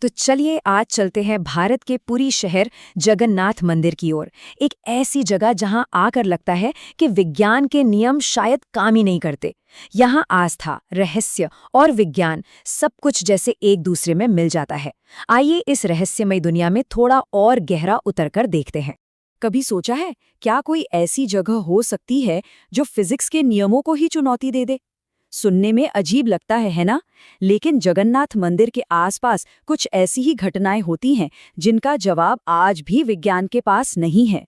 तो चलिए आज चलते हैं भारत के पुरी शहर जगन्नाथ मंदिर की ओर। एक ऐसी जगह जहां आकर लगता है कि विज्ञान के नियम शायद काम ही नहीं करते। यहाँ आस्था, रहस्य और विज्ञान सब कुछ जैसे एक दूसरे में मिल जाता है। आइए इस रहस्यमय दुनिया में थोड़ा और गहरा उतरकर देखते हैं। कभी सोचा है क्या कोई ऐसी जगह हो सकती है जो फिजिक्स के नियमों को ही चुनौती दे दे? सुनने में अजीब लगता है ना? लेकिन जगन्नाथ मंदिर के आसपास कुछ ऐसी ही घटनाएं होती हैं जिनका जवाब आज भी विज्ञान के पास नहीं है।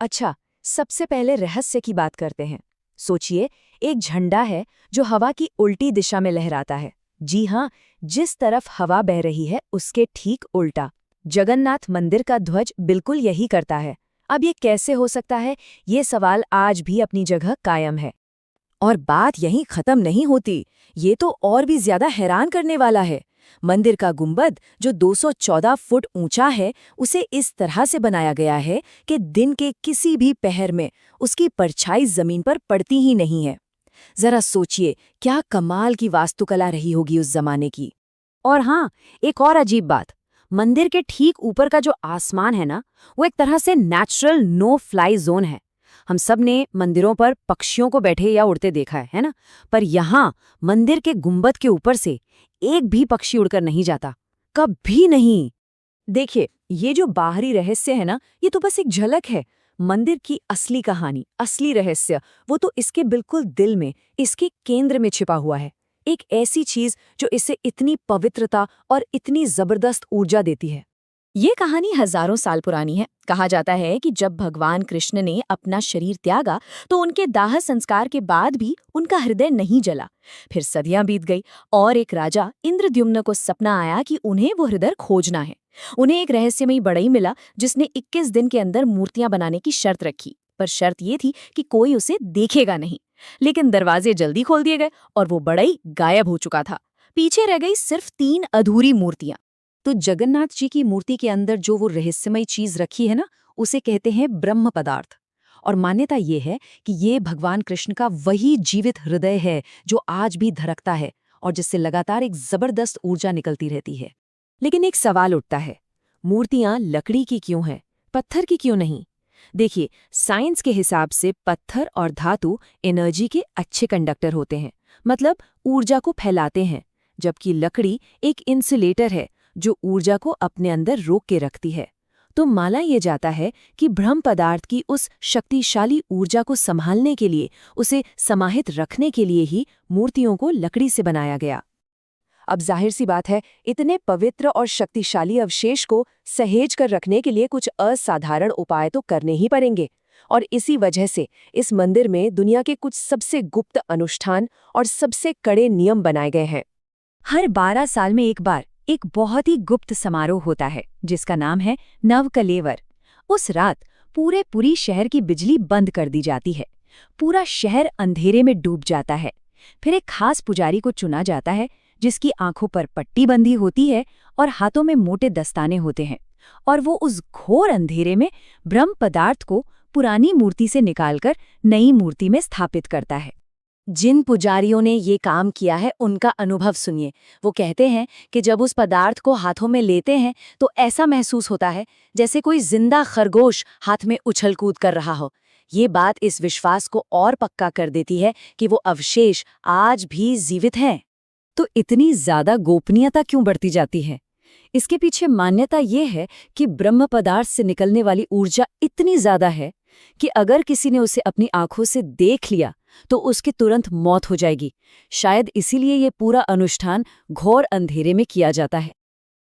अच्छा, सबसे पहले रहस्य की बात करते हैं। सोचिए, एक झंडा है जो हवा की उल्टी दिशा में लहराता है। जी हाँ, जिस तरफ हवा बह रही है उसके ठीक उल्टा। जगन्नाथ मंदिर का ध्वज बिल्कुल यही करता है। अब ये कैसे हो सकता है? ये सवाल आज भी अपनी जगह कायम है। और बात यहीं खत्म नहीं होती, ये तो और भी ज्यादा हैरान करने वाला है। मंदिर का गुंबद जो 214 फुट ऊंचा है, उसे इस तरह से बनाया गया है कि दिन के किसी भी पहर में उसकी परछाई जमीन पर पड़ती ही नहीं है। जरा सोचिए, क्या कमाल की वास्तुकला रही होगी उस जमाने की। और हाँ, एक और अजीब बात, मंदिर के ठीक ऊपर का जो आसमान है ना, वो एक तरह से नेचुरल नो फ्लाई जोन है। हम सब ने मंदिरों पर पक्षियों को बैठे या उड़ते देखा है ना? पर यहाँ मंदिर के गुंबद के ऊपर से एक भी पक्षी उड़कर नहीं जाता, कभी नहीं। देखिए, ये जो बाहरी रहस्य है ना, ये तो बस एक झलक है। मंदिर की असली कहानी, असली रहस्य, वो तो इसके बिल्कुल दिल में, इसके केंद्र में छिपा हुआ है। एक ऐसी चीज जो इसे इतनी पवित्रता और इतनी जबरदस्त ऊर्जा देती है। ये कहानी हजारों साल पुरानी है। कहा जाता है कि जब भगवान कृष्ण ने अपना शरीर त्यागा तो उनके दाह संस्कार के बाद भी उनका हृदय नहीं जला। फिर सदियां बीत गई और एक राजा इंद्रद्युम्न को सपना आया कि उन्हें वो हृदय खोजना है। उन्हें एक रहस्यमयी बढ़ई मिला जिसने 21 दिन के अंदर मूर्तियां बनाने की शर्त रखी। पर शर्त ये थी कि कोई उसे देखेगा नहीं। लेकिन दरवाजे जल्दी खोल दिए गए और वो बढ़ई गायब हो चुका था। पीछे रह गई सिर्फ 3 अधूरी मूर्तियां। तो जगन्नाथ जी की मूर्ति के अंदर जो वो रहस्यमय चीज रखी है ना, उसे कहते हैं ब्रह्म पदार्थ। और मान्यता ये है कि ये भगवान कृष्ण का वही जीवित हृदय है जो आज भी धड़कता है और जिससे लगातार एक जबरदस्त ऊर्जा निकलती रहती है। लेकिन एक सवाल उठता है, मूर्तियां लकड़ी की क्यों हैं, पत्थर की क्यों नहीं? देखिए, साइंस के हिसाब से पत्थर और धातु एनर्जी के अच्छे कंडक्टर होते हैं, मतलब ऊर्जा को फैलाते हैं, जबकि लकड़ी एक इंसुलेटर है जो ऊर्जा को अपने अंदर रोक के रखती है। तो माना ये जाता है कि ब्रह्म पदार्थ की उस शक्तिशाली ऊर्जा को संभालने के लिए, उसे समाहित रखने के लिए ही मूर्तियों को लकड़ी से बनाया गया। अब जाहिर सी बात है, इतने पवित्र और शक्तिशाली अवशेष को सहेज कर रखने के लिए कुछ असाधारण उपाय तो करने ही पड़ेंगे। और इसी वजह से इस मंदिर में दुनिया के कुछ सबसे गुप्त अनुष्ठान और सबसे कड़े नियम बनाए गए हैं। हर 12 साल में एक बार एक बहुत ही गुप्त समारोह होता है जिसका नाम है नवकलेवर। उस रात पूरी शहर की बिजली बंद कर दी जाती है। पूरा शहर अंधेरे में डूब जाता है। फिर एक खास पुजारी को चुना जाता है जिसकी आंखों पर पट्टी बंधी होती है और हाथों में मोटे दस्ताने होते हैं। और वो उस घोर अंधेरे में ब्रह्म पदार्थ को पुरानी मूर्ति से निकालकर नई मूर्ति में स्थापित करता है। जिन पुजारियों ने ये काम किया है उनका अनुभव सुनिए। वो कहते हैं कि जब उस पदार्थ को हाथों में लेते हैं तो ऐसा महसूस होता है जैसे कोई जिंदा खरगोश हाथ में उछल कूद कर रहा हो। ये बात इस विश्वास को और पक्का कर देती है कि वो अवशेष आज भी जीवित हैं। तो इतनी ज्यादा गोपनीयता क्यों बढ़ती जाती है? इसके पीछे मान्यता ये है कि ब्रह्म पदार्थ से निकलने वाली ऊर्जा इतनी ज्यादा है कि अगर किसी ने उसे अपनी आंखों से देख लिया तो उसकी तुरंत मौत हो जाएगी। शायद इसीलिए ये पूरा अनुष्ठान घोर अंधेरे में किया जाता है।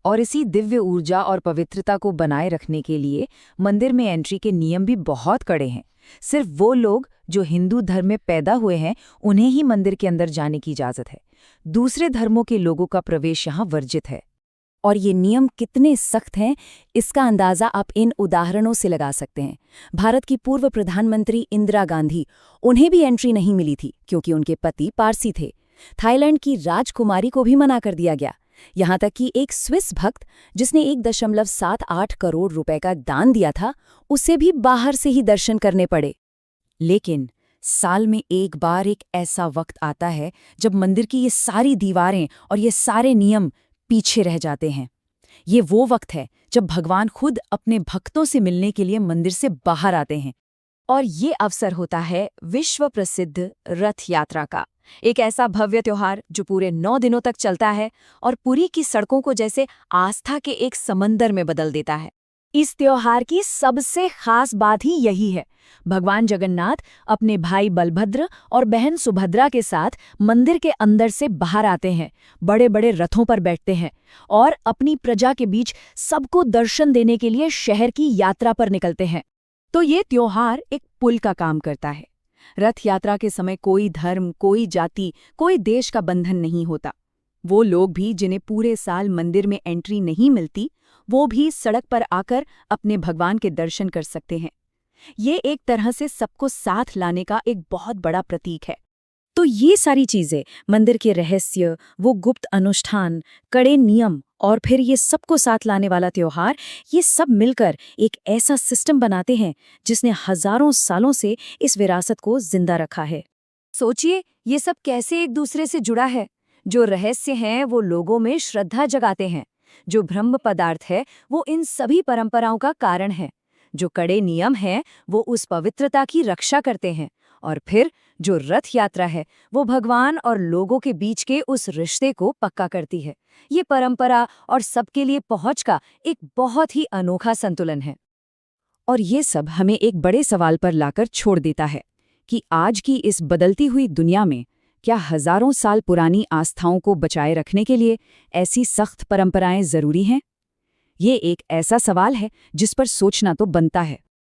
और इसी दिव्य ऊर्जा और पवित्रता को बनाए रखने के लिए मंदिर में एंट्री के नियम भी बहुत कड़े हैं। सिर्फ वो लोग जो हिंदू धर्म में पैदा हुए हैं उन्हें ही मंदिर के अंदर जाने की इजाजत है। दूसरे धर्मों के लोगों का प्रवेश यहाँ वर्जित है। और ये नियम कितने सख्त हैं, इसका अंदाज़ा आप इन उदाहरणों से लगा सकते हैं। भारत की पूर्व प्रधानमंत्री इंदिरा गांधी, उन्हें भी एंट्री नहीं मिली थी क्योंकि उनके पति पारसी थे। थाईलैंड की राजकुमारी को भी मना कर दिया गया। यहाँ तक कि एक स्विस भक्त जिसने 1.78 करोड़ रुपए का दान दिया था, उसे भी बाहर से ही दर्शन करने पड़े। लेकिन साल में एक बार एक ऐसा वक्त आता है जब मंदिर की ये सारी दीवारें और ये सारे नियम पीछे रह जाते हैं। ये वो वक्त है जब भगवान खुद अपने भक्तों से मिलने के लिए मंदिर से बाहर आते हैं। और ये अवसर होता है विश्व प्रसिद्ध रथ यात्रा का, एक ऐसा भव्य त्योहार जो पूरे 9 दिनों तक चलता है और पुरी की सड़कों को जैसे आस्था के एक समंदर में बदल देता है। इस त्योहार की सबसे खास बात ही यही है, भगवान जगन्नाथ अपने भाई बलभद्र और बहन सुभद्रा के साथ मंदिर के अंदर से बाहर आते हैं, बड़े बड़े रथों पर बैठते हैं और अपनी प्रजा के बीच सबको दर्शन देने के लिए शहर की यात्रा पर निकलते हैं। तो ये त्योहार एक पुल का काम करता है। रथ यात्रा के समय कोई धर्म, कोई जाति, कोई देश का बंधन नहीं होता। वो लोग भी जिन्हें पूरे साल मंदिर में एंट्री नहीं मिलती, वो भी सड़क पर आकर अपने भगवान के दर्शन कर सकते हैं। ये एक तरह से सबको साथ लाने का एक बहुत बड़ा प्रतीक है। तो ये सारी चीजें, मंदिर के रहस्य, वो गुप्त अनुष्ठान, कड़े नियम और फिर ये सबको साथ लाने वाला त्योहार, ये सब मिलकर एक ऐसा सिस्टम बनाते हैं जिसने हजारों सालों से इस विरासत को जिंदा रखा है। सोचिए, ये सब कैसे एक दूसरे से जुड़ा है। जो रहस्य हैं वो लोगों में श्रद्धा जगाते हैं, जो ब्रह्म पदार्थ है वो इन सभी परंपराओं का कारण है, जो कड़े नियम हैं वो उस पवित्रता की रक्षा करते हैं, और फिर जो रथ यात्रा है वो भगवान और लोगों के बीच के उस रिश्ते को पक्का करती है। ये परंपरा और सबके लिए पहुंच का एक बहुत ही अनोखा संतुलन है। और ये सब हमें एक बड़े सवाल पर लाकर छोड़ देता है कि आज की इस बदलती हुई दुनिया में क्या हजारों साल पुरानी आस्थाओं को बचाए रखने के लिए ऐसी सख्त परंपराएं जरूरी हैं? ये एक ऐसा सवाल है जिस पर सोचना तो बनता है।